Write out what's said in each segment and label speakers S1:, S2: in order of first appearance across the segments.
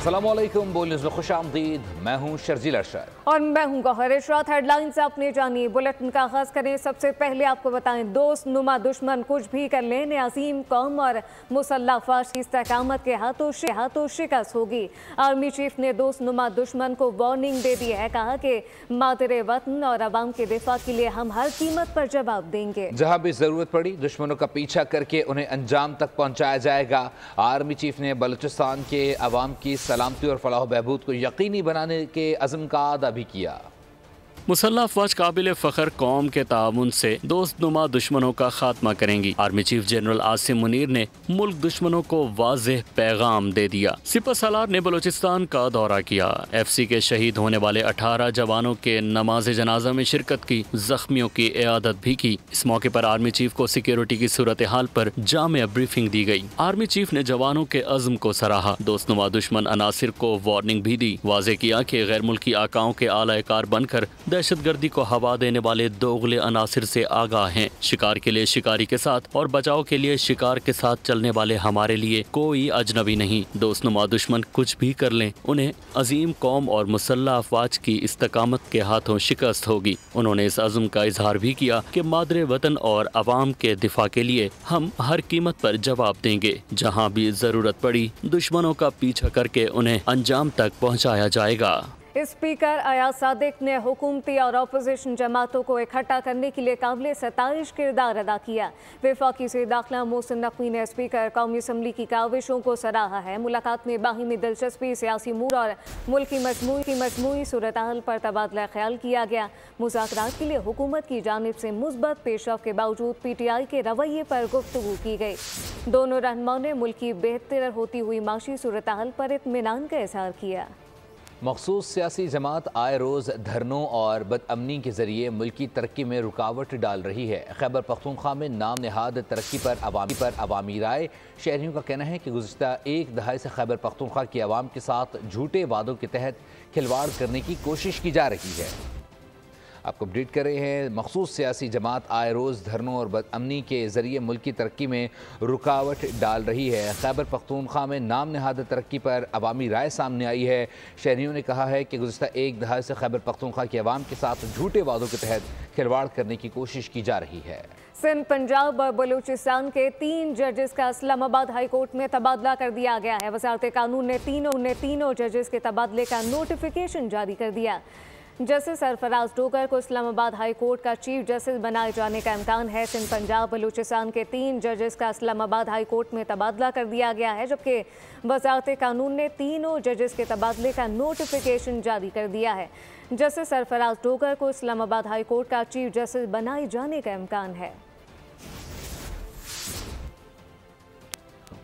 S1: अस्सलामुअलैकुम, बोल न्यूज़ में खुशामदीद। मैं हूँ शर्जील अरशद
S2: और मैं हूँ गौहर इशरात। हेडलाइंस आपने जानिए। बुलेटिन का आगाज करें। सबसे पहले आपको बताएं, दोस्त नुमा दुश्मन कुछ भी कर लें, अजीम कौम और मुसल्लह अफवाज की इस्तकामत के हाथों शिकस्त होगी। आर्मी चीफ ने दोस्त नुमा दुश्मन को वार्निंग दे दी है। कहा कि मादरे वतन और अवाम के दिफा के लिए हम हर कीमत पर जवाब देंगे।
S1: जहाँ भी जरूरत पड़ी दुश्मनों का पीछा करके उन्हें अंजाम तक पहुँचाया जाएगा। आर्मी चीफ ने बलूचिस्तान के अवाम की सलामती और फलाह बहबूद को यकीनी बनाने के अज़्म का अदा भी किया।
S3: मुसल्लह अफवाज काबिल फ़ख्र कौम के ताउन से दोस्त नुमा दुश्मनों का खात्मा करेंगी। Army chief general Asim Munir ने मुल्क दुश्मनों को वाज़ेह पैगाम दे दिया। सिपह सालार ने बलूचिस्तान का दौरा किया। FC के शहीद होने वाले 18 जवानों के नमाज जनाजा में शिरकत की, जख्मियों की इयादत भी की। इस मौके पर आर्मी चीफ को सिक्योरिटी की सूरत हाल पर जामे ब्रीफिंग दी गई। आर्मी चीफ ने जवानों के अज़्म को सराहा। दोस्त नुमा दुश्मन अनासिर को वार्निंग भी दी। वाज़े किया कि गैर मुल्की आकाओं के आलाकार बनकर दहशतगर्दी को हवा देने वाले दोगले अनासिर से आगाह हैं। शिकार के लिए शिकारी के साथ और बचाव के लिए शिकार के साथ चलने वाले हमारे लिए कोई अजनबी नहीं। दोस्त नुमा दुश्मन कुछ भी कर लें, उन्हें अजीम कौम और मुसल्लह अफवाज की इस्तकामत के हाथों शिकस्त होगी। उन्होंने इस अज़्म का इजहार भी किया कि मादरे वतन और अवाम के दिफा के लिए हम हर कीमत पर जवाब देंगे। जहाँ भी जरूरत पड़ी दुश्मनों का पीछा करके उन्हें अंजाम तक पहुँचाया जाएगा।
S2: स्पीकर अयाज सादिक ने हुकूमती और अपोजिशन जमातों को इकट्ठा करने के लिए काबिल सताइश किरदार अदा किया। वफाकी से दाखिला मोहसिन नकवी ने स्पीकर कौमी असम्बली की काविशों को सराहा है। मुलाकात में बाहिमी दिलचस्पी, सियासी मूड और मुल्क की मजमूई सूरत हाल पर तबादला ख्याल किया गया। मुज़ाकरात के लिए हुकूमत की जानिब से मुस्बत पेशरफ के बावजूद PTI के रवैये पर गुफ्तगू की गई। दोनों रहनुमाओं ने मुल्क की बेहतर होती हुई माशी सूरत हाल पर इत्मीनान का इजहार किया।
S1: मखसूस सियासी जमात आए रोज़ धरनों और बदअमनी के जरिए मुल्की तरक्की में रुकावट डाल रही है। खैबर पख्तूनख्वा में नाम नहाद तरक्की पर अवामी राय। शहरियों का कहना है कि गुज़िश्ता एक दहाई से खैबर पख्तूनख्वा की आवाम के साथ झूठे वादों के तहत खिलवाड़ करने की कोशिश की जा रही है। आपको अपडेट कर रहे हैं। मखसूस सियासी जमात आए रोज़ धरनों और बदअमनी के ज़रिए मुल्क की तरक्की में रुकावट डाल रही है। खैबर पख्तूनख्वा में नाम नहाद तरक्की पर अवामी राय सामने आई है। शहरियों ने कहा है कि गुज़िश्ता एक दहाई से खैबर पख्तूनख्वा की आवाम के साथ झूठे वादों के तहत खिलवाड़ करने की कोशिश की जा रही है।
S2: सिंध, पंजाब और बलूचिस्तान के 3 जजेस का इस्लामाबाद हाई कोर्ट में तबादला कर दिया गया है। वज़ारत कानून ने तीनों जजेस के तबादले का नोटिफिकेशन जारी कर दिया। जस्टिस सरफराज डोगर को इस्लामाबाद हाई कोर्ट का चीफ जस्टिस बनाए जाने का इम्कान है। सिंध, पंजाब, बलूचिस्तान के 3 जजेस का इस्लामाबाद हाई कोर्ट में तबादला कर दिया गया है, जबकि वज़ारत कानून ने तीनों जजेस के तबादले का नोटिफिकेशन जारी कर दिया है। जस्टिस सरफराज डोगर को इस्लामाबाद हाई कोर्ट का चीफ जस्टिस बनाए जाने का इम्कान है।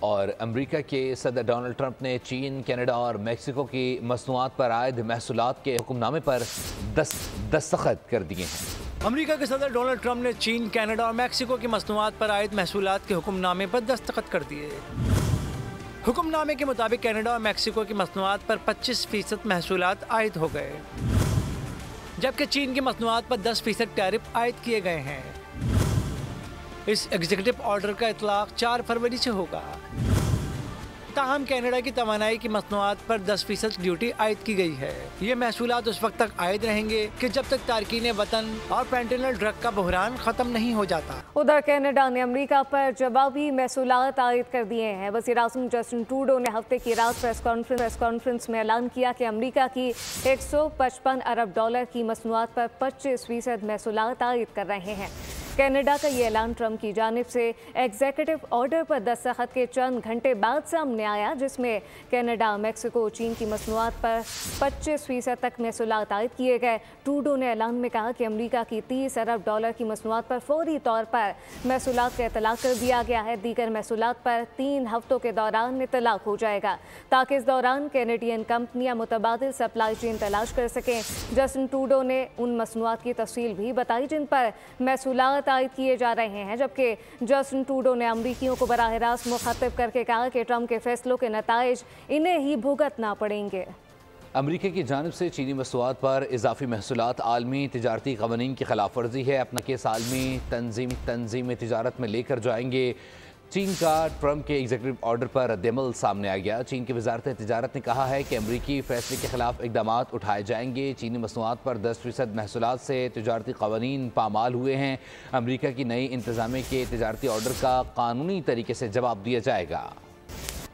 S1: और अमेरिका के सदर डोनाल्ड ट्रंप ने चीन, कनाडा और मेक्सिको की मसनूआत पर आयद महसूलात के हुक्मनामे पर दस्तखत कर दिए हैं।
S4: अमेरिका के सदर डोनाल्ड ट्रंप ने चीन, कनाडा और मेक्सिको की मसनूआत पर आयद महसूलात के हुक्मनामे पर दस्तखत कर दिए। हुक्मनामे के मुताबिक कनाडा और मेक्सिको की मसनूआत पर 25% महसूलात आयद हो गए, जबकि चीन की मसनूआत पर 10% टैरिफ आयद किए गए हैं। इस एग्जीक्यूटिव ऑर्डर का इतलाक 4 फरवरी से होगा। ताहम कनाडा की तवानाई की मसनूआत पर 10% ड्यूटी आयद की गई है। ये महसूलात उस वक्त तक आयद रहेंगे कि जब तक तारकीन वतन और फेंटेनल ड्रग का बहरान खत्म नहीं हो जाता।
S2: उधर कनाडा ने अमेरिका पर जवाबी महसूलात आयद कर दिए हैं। वज़ीर-ए-आज़म जस्टिन ट्रूडो ने हफ्ते की रात प्रेस कॉन्फ्रेंस में ऐलान किया कि अमेरिका की $155 अरब की मसनूआत पर 25% महसूलात आयद कर रहे हैं। कनाडा का ये ऐलान ट्रंप की जानिब से एग्जीक्यूटिव ऑर्डर पर दस्तखत के चंद घंटे बाद सामने आया, जिसमें कनाडा, मेक्सिको, चीन की मसनूआत पर 25% तक महसूलात आयद किए गए। ट्रूडो ने ऐलान में कहा कि अमेरिका की $30 अरब की मसनूआत पर फौरी तौर पर महसूलात का इतलाक कर दिया गया है। दीगर महसूलात पर 3 हफ्तों के दौरान इतलाक हो जाएगा, ताकि इस दौरान कैनेडियन कंपनियां मुतबादिल सप्लाई चेन तलाश कर सकें। जस्टिन ट्रूडो ने उन मसनूआत की तफसील भी बताई जिन पर महसूलात आयद किए जा रहे हैं, जबकि जस्टिन ट्रूडो ने अमरीकियों को बराह रास्त मुखातिब करके कहा कि ट्रंप के फैसलों के नताइज इन्हें ही भुगतना पड़ेंगे।
S1: अमरीका की जानिब से चीनी मसनूआत पर इजाफी महसूलात आलमी तिजारती क़वानीन की खिलाफ वर्जी है। अपना केस आलमी तंजीम तिजारत में लेकर जाएंगे। चीन का ट्रंप के एग्जीक्यूटिव ऑर्डर पर रद्दअमल सामने आ गया। चीन की वजारत तिजारत ने कहा है कि अमरीकी फैसले के खिलाफ इकदाम उठाए जाएंगे। चीनी मसनूआत पर 10% महसूलात से तिजारती कवानीन पामाल हुए हैं। अमरीका की नई इंतजामिया के तिजारती ऑर्डर का कानूनी तरीके से जवाब दिया जाएगा।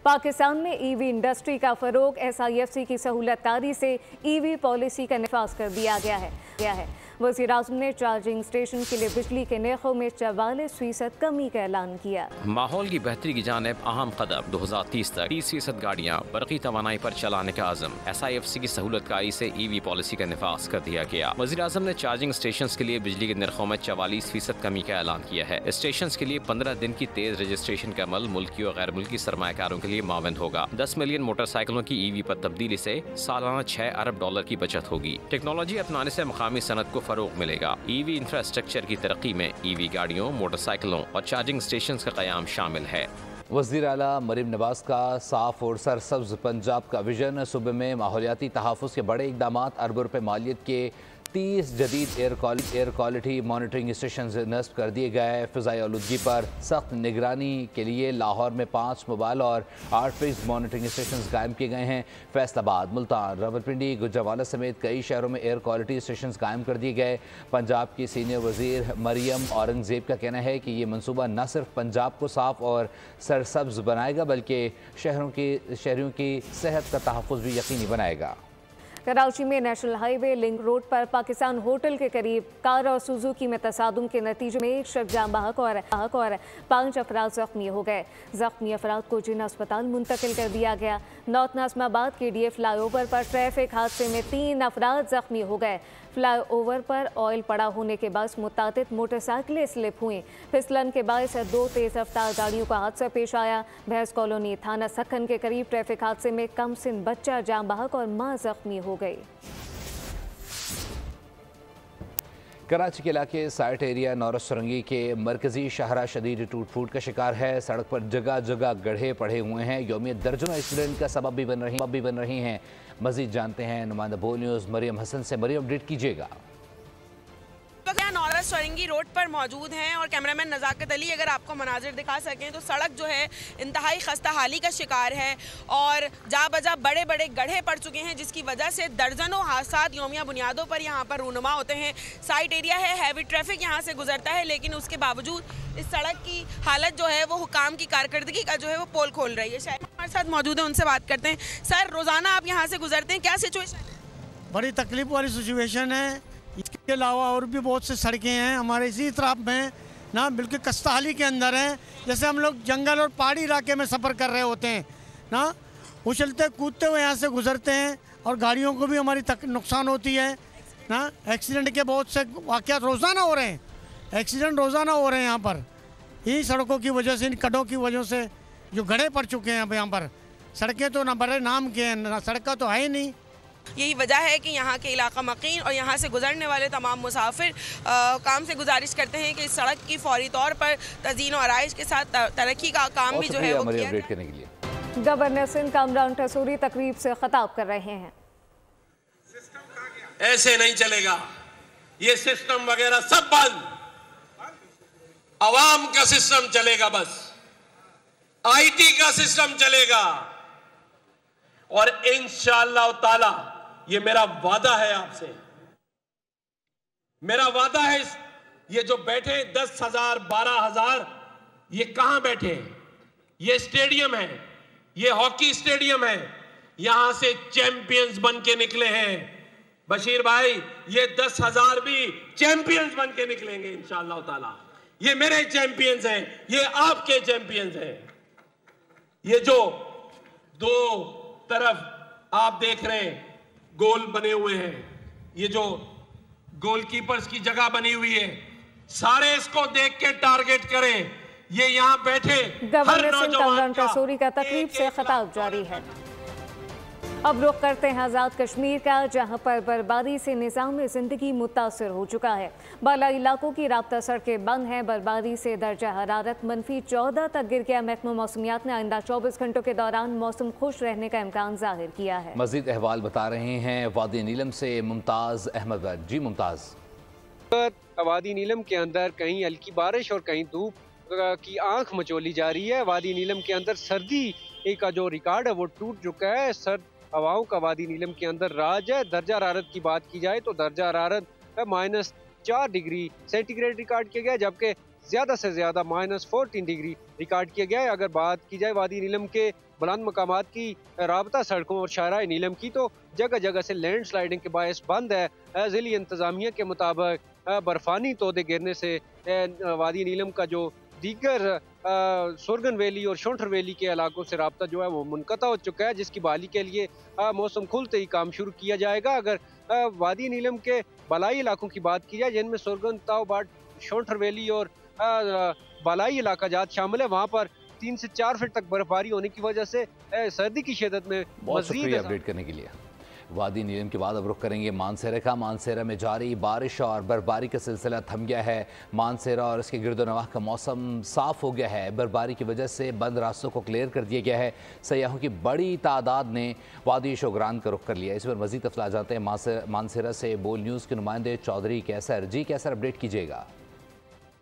S2: पाकिस्तान में ईवी इंडस्ट्री का फरोग, SIFC की सहूलतकारी से ईवी पॉलिसी का नफाज कर दिया गया है। वज़ीर आज़म ने चार्जिंग स्टेशन के लिए बिजली के नरखों में 44% कमी का ऐलान किया।
S5: माहौल की बेहतरी की जानिब अहम कदम, 2030 तक 30% गाड़ियाँ बरक़ी तवानाई पर चलाने का आज़म। SIFC की सहूलतकारी से EV पॉलिसी का नफाज कर दिया गया। वज़ीर आज़म ने चार्जिंग स्टेशन के लिए बिजली के नरखों में 44% कमी का ऐलान किया है। स्टेशन के लिए 15 दिन की तेज रजिस्ट्रेशन का अमल मुल्की और गैर मुल्की सरमाकारों के लिए मावंद होगा। 10 मिलियन मोटरसाइकिलों की EV पर तब्दीली से सालाना $6 अरब की बचत होगी। टेक्नोलॉजी अपनाने से मकामी सनत को फरोग मिलेगा। EV इंफ्रास्ट्रक्चर की तरक्की में EV गाड़ियों, मोटरसाइकिलों और चार्जिंग स्टेशन का क़याम शामिल है।
S1: वज़ीर आला मरीम नवाज का साफ और सरसब्ज पंजाब का विजन। सूबे में माहौलियाती तहफ़्फ़ुज़ के बड़े इक़दाम, अरबों रुपए मालियत के 30 जदीद एयर क्वालिटी मॉनिटरिंग स्टेशन नस्ब कर दिए गए। फ़िज़ाई आलूदगी पर सख्त निगरानी के लिए लाहौर में 5 मोबाइल और 8 फिक्स्ड मॉनिटरिंग स्टेशन कायम किए गए हैं। फैसलाबाद, मुल्तान, रावलपिंडी, गुजरांवाला समेत कई शहरों में एयर क्वालिटी स्टेशन कायम कर दिए गए। पंजाब की सीनियर वज़ीर मरियम औरंगज़ेब का कहना है कि ये मनसूबा न सिर्फ पंजाब को साफ और सरसब्ज बनाएगा बल्कि शहरियों की सेहत का तहफ़्फ़ुज़ भी यकीनी बनाएगा।
S2: कराची में नेशनल हाईवे लिंक रोड पर पाकिस्तान होटल के करीब कार और सुजुकी में तसादुम के नतीजे में एक शख्स जान बहक और 5 अफराद जख्मी हो गए। जख्मी अफराद को जिला अस्पताल मुंतकिल कर दिया गया। नॉर्थ नाज़िमाबाद के DA फ्लाईओवर पर ट्रैफिक हादसे में 3 अफराद जख्मी हो गए। फ्लाईओवर पर ऑयल पड़ा होने के बाद मुतादिद मोटरसाइकिलें स्लिप हुई। फिसलन के बायस 2 तेज रफ्तार गाड़ियों का हादसा पेश आया। भैंस कॉलोनी थाना सखन के करीब ट्रैफिक हादसे में कम सिन बच्चा जान बहक और मां जख्मी हो गई।
S1: कराची के इलाके साइट एरिया नौरस सुरंगी के मरकजी शहरा शदीद टूट फूट का शिकार है। सड़क पर जगह जगह गड्ढे पड़े हुए हैं। यौमियत दर्जनों एक्सीडेंट का सबब भी बन रही हैं। मजीद जानते हैं नुमाइंदा बो न्यूज़ मरियम हसन से। मरियम, अपडेट कीजिएगा।
S6: नौरस सुरंगी रोड पर मौजूद हैं और कैमरामैन नज़ाकत अली अगर आपको मनाजिर दिखा सकें तो सड़क जो है इंतहाई खस्ता हाली का शिकार है और जा बजा बड़े बड़े गड्ढे पड़ चुके हैं, जिसकी वजह से दर्जनों हादसा यौमिया बुनियादों पर यहाँ पर रूनुमा होते हैं। साइट एरिया है, हैवी ट्रैफिक यहाँ से गुजरता है, लेकिन उसके बावजूद इस सड़क की हालत जो है वो हुकाम की कारकर्दगी का जो है वो पोल खोल रही है। शायद हमारे साथ मौजूद है, उनसे बात करते हैं। सर, रोज़ाना आप यहाँ से गुजरते हैं, क्या सिचुएशन है?
S7: बड़ी तकलीफ वाली सिचुएशन है। इसके अलावा और भी बहुत से सड़कें हैं हमारे इसी तरफ में ना, बिल्कुल कस्ताहाली के अंदर हैं। जैसे हम लोग जंगल और पहाड़ी इलाके में सफ़र कर रहे होते हैं ना, उछलते कूदते हुए यहाँ से गुजरते हैं और गाड़ियों को भी हमारी नुकसान होती है ना। एक्सीडेंट के बहुत से वाक़यात रोज़ाना हो रहे हैं, एक्सीडेंट रोज़ाना हो रहे हैं यहाँ पर, इन्हीं सड़कों की वजह से, इन खड्डों की वजह से जो गड्ढे पड़ चुके हैं। अब यहाँ पर सड़कें तो ना बड़े नाम के हैं, ना सड़क तो है ही नहीं।
S6: यही वजह है कि यहाँ के इलाका मकीन और यहाँ से गुजरने वाले तमाम मुसाफिर काम से गुजारिश करते हैं कि इस सड़क की फौरी तौर पर तज़ीन और आराइश के साथ तरक्की का काम भी जो है वो किया जाए।
S2: गवर्नर सिंध कामरान टसूरी तकरीब से खिताब कर रहे हैं।
S8: ऐसे नहीं चलेगा, ये सिस्टम वगैरह सब बंद, अवाम का सिस्टम चलेगा, बस IT का सिस्टम चलेगा। और इंशाअल्लाह ताला ये मेरा वादा है आपसे, मेरा वादा है। ये जो बैठे 10,000 12,000, ये कहां बैठे? ये स्टेडियम है, ये हॉकी स्टेडियम है, यहां से चैंपियंस बन के निकले हैं। बशीर भाई, ये 10,000 भी चैंपियंस बन के निकलेंगे इंशाअल्लाह ताला। ये मेरे चैंपियंस हैं, ये आपके चैंपियंस हैं। ये जो दो तरफ आप देख रहे हैं गोल बने हुए हैं, ये जो गोलकीपर्स की जगह बनी हुई है, सारे इसको देख के टारगेट करें। ये यहाँ बैठे
S2: गवर्नर सिंध कामरान टसूरी का तकरीब से खिताब जारी है। अब रुख करते हैं आज़ाद कश्मीर का, जहां पर बर्बादी से निज़ाम ज़िंदगी मुतासर हो चुका है। बाला इलाकों की राब्ता सड़कें बंद हैं। बर्बादी से दर्जा हरारत -14 तक गिर गया। महकमा मौसमियात ने आइंदा 24 घंटों के दौरान मौसम खुश रहने का इम्कान जाहिर किया है।
S1: मज़ीद अहवाल बता रहे हैं वादी नीलम से मुमताज़ अहमद। जी मुमताज़।
S9: वादी नीलम के अंदर कहीं हल्की बारिश और कहीं धूप की आंख मचोली जा रही है। वादी नीलम के अंदर सर्दी का जो रिकॉर्ड है वो टूट चुका है। सर्द हवाओं का वादी नीलम के अंदर राज है। दर्जा हरारत की बात की जाए तो दर्जा हरारत -4 डिग्री सेंटीग्रेड रिकॉर्ड किया गया, जबकि ज्यादा से ज्यादा -14 डिग्री रिकॉर्ड किया गया है। अगर बात की जाए वादी नीलम के बुलंद मकामात की राबता सड़कों और शाहराए नीलम की, तो जगह जगह से लैंड स्लाइडिंग के बायस बंद है। ज़िली इंतजामिया के मुताबिक बर्फानी तोदे गिरने से वादी नीलम का जो दीगर सुरगन वैली और शोंठर वैली के इलाकों से राब्ता जो है वो मुनक़ता हो चुका है, जिसकी बहाली के लिए मौसम खुलते ही काम शुरू किया जाएगा। अगर वादी नीलम के बलाई इलाकों की बात की जाए, जिनमें सुरगन, ताओबाट, शोंठर वैली और बलाई इलाका जात शामिल है, वहाँ पर 3 से 4 फीट तक बर्फबारी होने की वजह से सर्दी की शिद्दत में
S1: बहुत शुक्रिया अपडेट करने के लिए। वादी नीलम के बाद अब रुख करेंगे मानसेरा का। मानसेरा में जारी बारिश और बर्फबारी का सिलसिला थम गया है। मानसेरा और इसके गिरदोनवाह का मौसम साफ हो गया है। बर्फबारी की वजह से बंद रास्तों को क्लियर कर दिया गया है। सयाहों की बड़ी तादाद ने वादी शोगरान का रुख कर लिया। इस पर मजीद तफला जाते हैं मानसेरा से बोल न्यूज़ के नुमाइंदे चौधरी कैसर। जी कैसर, अपडेट कीजिएगा।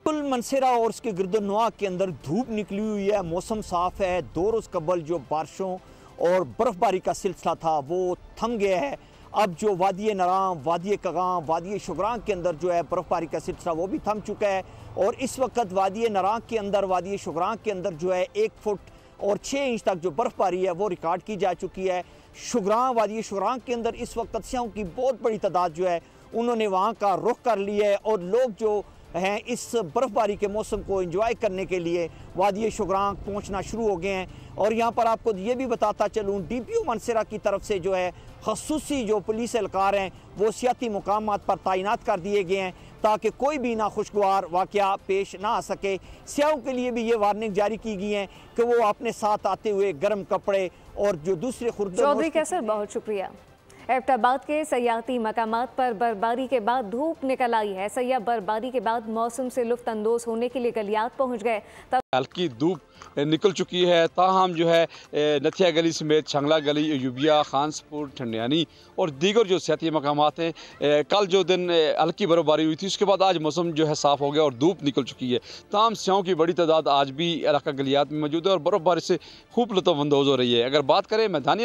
S10: कुल मनसेरा और उसके गिरदोनवाह के अंदर धूप निकली हुई है, मौसम साफ है। 2 रोज़ कबल जो बारिशों और बर्फबारी का सिलसिला था वो थम गया है। अब जो वादी नराम, वादी कगाम, वादी शुगरान के अंदर जो है बर्फबारी का सिलसिला वो भी थम चुका है। और इस वक्त वादी नराम के अंदर, वादी शुगरान के अंदर जो है 1 फुट और 6 इंच तक जो बर्फबारी है वो रिकॉर्ड की जा चुकी है। शुगरान, वादी शुगरान के अंदर इस वक्त सियाहों की बहुत बड़ी तादाद जो है उन्होंने वहाँ का रुख कर लिया है और लोग जो हैं इस बर्फबारी के मौसम को एंजॉय करने के लिए वादी शुगरान पहुंचना शुरू हो गए हैं। और यहाँ पर आपको ये भी बताता चलूँ, DPO मनसेरा की तरफ से जो है खसूसी जो पुलिस एहलकार हैं वो सियाती मुकामात पर तैनात कर दिए गए हैं ताकि कोई भी नाखुशगवार वाक़या पेश ना आ सके। सियाहों के लिए भी ये वार्निंग जारी की गई है कि वो अपने साथ आते हुए गर्म कपड़े और जो दूसरे खुर्द।
S2: चौधरी कैसर, बहुत शुक्रिया। एबटाबाद के सयाहती मकामात पर बर्फबारी के बाद धूप निकल आई है। सयाह बर्फबारी के बाद मौसम से लुत्फ अंदोज होने के लिए गलियात पहुंच गए।
S11: हल्की धूप निकल चुकी है, ताहम जो है नथिया गली समेत शंगला गली, यूबिया, खानसपुर, ठंडियानी और दीगर जो सियाती मकामात हैं, कल जो दिन हल्की बर्फबारी हुई थी उसके बाद आज मौसम जो है साफ़ हो गया और धूप निकल चुकी है। ताहम सियाहों की बड़ी तादाद आज भी इलाका गलियात में मौजूद है और बर्फबारी से खूब लुत्फ़अंदोज़ हो रही है। अगर बात करें मैदानी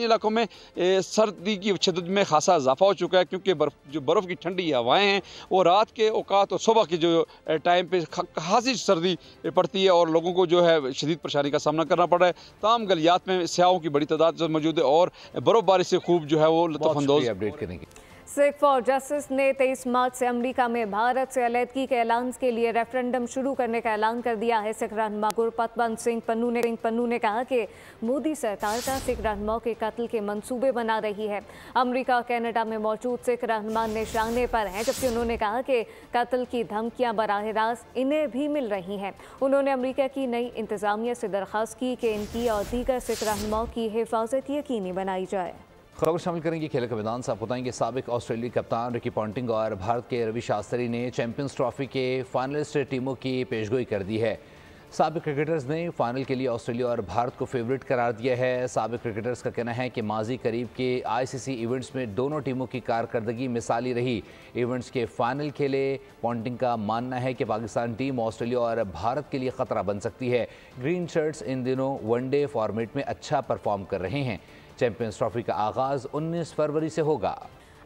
S11: इलाकों में सर्दी की शिद्दत में खासा इजाफा हो चुका है, क्योंकि जो बर्फ़ की ठंडी हवाएँ हैं वो रात के औकात और सुबह के जो टाइम पर खासी सर्दी पड़ती है और लोगों को जो है शदीद परेशानी का सामना करना पड़ रहा है। तमाम गलियात में सियाहों की बड़ी तादाद मौजूद है और बर्फबारी से खूब जो है वो लुत्फ़अंदोज़।
S1: अपडेट करने की
S2: सिख फॉर जस्टिस ने 23 मार्च से अमेरिका में भारत से अलहदगी के ऐलान के लिए रेफरेंडम शुरू करने का ऐलान कर दिया है। सिख रहनुमा गुरपतवंत सिंह पन्नू ने कहा कि मोदी सरकार का सिख रहनुमाओं के कत्ल के मंसूबे बना रही है। अमेरिका और कनाडा में मौजूद सिख रहनुमा निशाने पर हैं, जबकि उन्होंने कहा कि कत्ल की धमकियां बराह रास्त इन्हें भी मिल रही हैं। उन्होंने अमेरिका की नई इंतजामिया से दरख्वास्त की कि इनकी और दीगर सिख रहनुमाओं की हिफाजत यकीनी बनाई जाए।
S1: खबर शामिल करेंगे खेल का मैदान से। आप बताएंगे साबिक ऑस्ट्रेलियाई कप्तान रिकी पॉन्टिंग और भारत के रवि शास्त्री ने चैंपियंस ट्रॉफी के फाइनलिस्ट टीमों की पेशगोई कर दी है। साबिक क्रिकेटर्स ने फाइनल के लिए ऑस्ट्रेलिया और भारत को फेवरेट करार दिया है। साबिक क्रिकेटर्स का कहना है कि माजी करीब के ICC इवेंट्स में दोनों टीमों की कारकर्दगी मिसाली रही। इवेंट्स के फाइनल के लिए पॉन्टिंग का मानना है कि पाकिस्तान टीम ऑस्ट्रेलिया और भारत के लिए ख़तरा बन सकती है। ग्रीन शर्ट्स इन दिनों वनडे फॉर्मेट में अच्छा परफॉर्म कर रहे हैं। चैंपियंस ट्रॉफी का आगाज़ 19 फरवरी से होगा।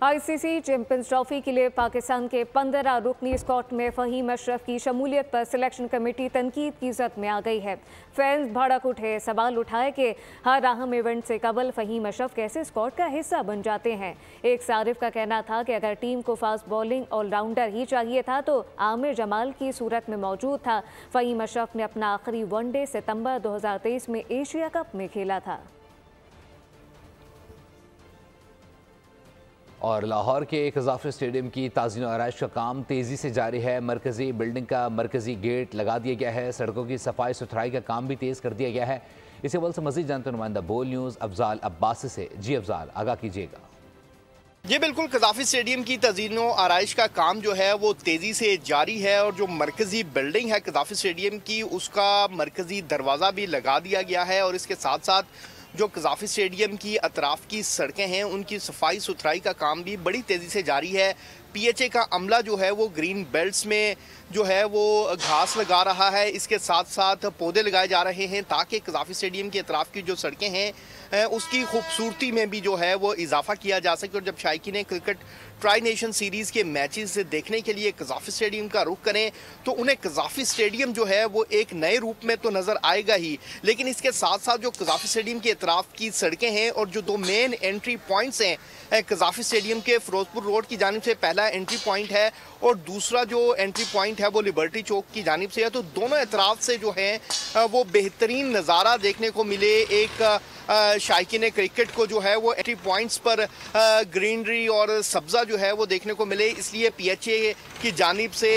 S2: ICC चैंपियंस ट्रॉफी के लिए पाकिस्तान के 15 रुकनी स्क्वाड में फ़हीम अशरफ की शमूलियत पर सिलेक्शन कमेटी तनकीद की ज़द में आ गई है। फैंस भड़क उठे, सवाल उठाए कि हर अहम इवेंट से कबल फ़हीम अशरफ कैसे स्क्वाड का हिस्सा बन जाते हैं। एक सारिफ का कहना था कि अगर टीम को फास्ट बॉलिंग ऑलराउंडर ही चाहिए था तो आमिर जमाल की सूरत में मौजूद था। फ़हीम अशरफ ने अपना आखिरी वनडे सितंबर 2023 में एशिया कप में खेला था।
S1: और लाहौर के एक इजाफी स्टेडियम की ताज़ीन और आराइश का काम तेज़ी से जारी है। मरकज़ी बिल्डिंग का मरकज़ी गेट लगा दिया गया है। सड़कों की सफाई सुथराई का काम भी तेज़ कर दिया गया है। इस हवाले से मज़ीद जानते नुमाइंदा बोल न्यूज़ अफजाल अब्बासी से। जी अफजाल, आगाह कीजिएगा।
S12: ये बिल्कुल कज़ाफ़ी स्टेडियम की तज़ीन व आराइश का काम जो है वो तेज़ी से जारी है और जो मरकज़ी बिल्डिंग है कज़ाफ़ी स्टेडियम की उसका मरकज़ी दरवाज़ा भी लगा दिया गया है और इसके साथ साथ जो कज़ाफ़ी स्टेडियम की अतराफ़ की सड़कें हैं उनकी सफाई सुथराई का काम भी बड़ी तेज़ी से जारी है। PHA का अमला जो है वो ग्रीन बेल्ट्स में जो है वो घास लगा रहा है, इसके साथ साथ पौधे लगाए जा रहे हैं ताकि कज़ाफ़ी स्टेडियम के अतराफ़ की जो सड़कें हैं उसकी खूबसूरती में भी जो है वो इजाफा किया जा सके। और जब शायकीन क्रिकेट ट्राई नेशन सीरीज़ के मैचेस देखने के लिए कज़ाफ़ी स्टेडियम का रुख करें तो उन्हें कज़ाफ़ी स्टेडियम जो है वो एक नए रूप में तो नज़र आएगा ही, लेकिन इसके साथ साथ जो कज़ाफ़ी स्टेडियम के अतराफ़ की सड़कें हैं और जो 2 मेन एंट्री पॉइंट्स हैं कज़ाफ़ी स्टेडियम के, फ़िरोज़पुर रोड की जानिब से पहला एंट्री पॉइंट है और दूसरा जो एंट्री पॉइंट है वो लिबर्टी चौक की जानिब से है, तो दोनों अतराफ़ से जो है वो बेहतरीन नज़ारा देखने को मिले। एक शायकीन क्रिकेट को जो है वो एंट्री पॉइंट्स पर ग्रीनरी और सब्ज़ा जो है वो देखने को मिले, इसलिए PHA की जानिब से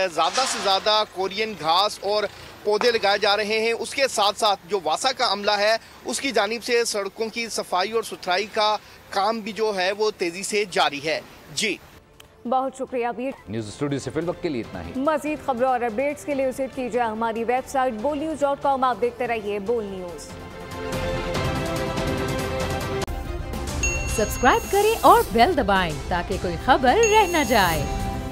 S12: ज़्यादा कोरियन घास और पौधे लगाए जा रहे हैं। उसके साथ साथ जो वासा का अमला है उसकी जानिब से सड़कों की सफाई और सुथराई का काम भी जो है वो तेज़ी से जारी है। जी
S2: बहुत शुक्रिया अबीर।
S1: न्यूज़ स्टूडियो से फिल वक्त के लिए इतना ही।
S2: मज़ीद खबरों और अपडेट्स के लिए विजिट कीजिए हमारी वेबसाइट bolnews.com। आप देखते रहिए बोल न्यूज़।
S13: सब्सक्राइब करें और बेल दबाएं ताकि कोई खबर रह न जाए।